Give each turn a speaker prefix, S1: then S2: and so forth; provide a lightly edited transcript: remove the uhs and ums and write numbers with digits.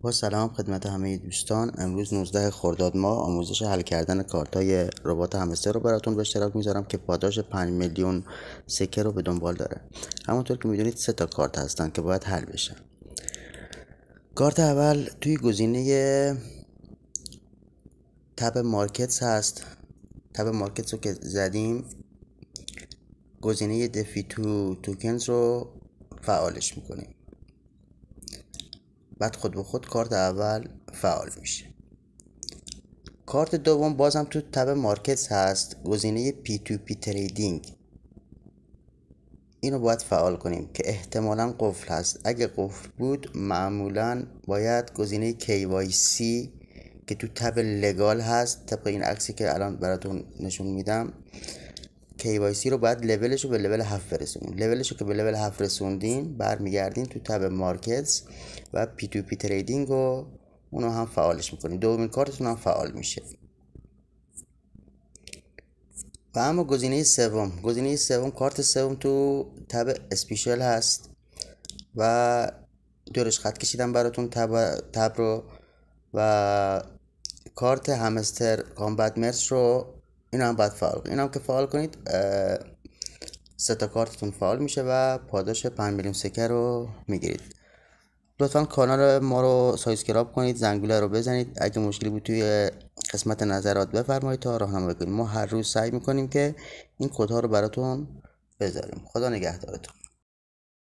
S1: با سلام خدمت همه دوستان. امروز 19 خرداد ماه آموزش حل کردن کارتای ربات همستر رو براتون به اشتراک میذارم که پاداش 5 میلیون سکه رو به دنبال داره. همونطور که میدونید 3 تا کارت هستن که باید حل بشن. کارت اول توی گزینه تب مارکتس هست. تب مارکتس رو که زدیم گزینه دفی تو توکنز رو فعالش میکنیم، بعد خود به خود کارت اول فعال میشه. کارت دوم بازم تو تب مارکتس هست، گزینه پی تو پی تریدینگ. اینو باید فعال کنیم که احتمالا قفل هست. اگه قفل بود معمولا باید گزینه KYC که تو تب لگال هست، طبق این عکسی که الان براتون نشون میدم، KYC رو باید لولش رو به لول 7 برسونیم. لولش رو که به لول 7 رسوندین برمیگردین تو تب مارکتس و پی تو پی تریدینگ رو اونو هم فعالش میکنیم. دومین کارتتون هم فعال میشه. و اما گزینه سوم کارت سوم تو تب اسپیشال هست و دورش خط کشیدم براتون تب رو، و کارت همستر کامبت مرس رو این هم باید فعال کنید. این هم که فعال کنید 3 تا کارتتون فعال میشه و پاداش 5 میلیون سکه رو میگیرید. لطفا کانال ما رو سابسکرایب کنید، زنگوله رو بزنید. اگه مشکلی بود توی قسمت نظرات بفرمایید تا راهنمایی کنیم. ما هر روز سعی میکنیم که این کدها رو براتون بذاریم. خدا نگهدارتون.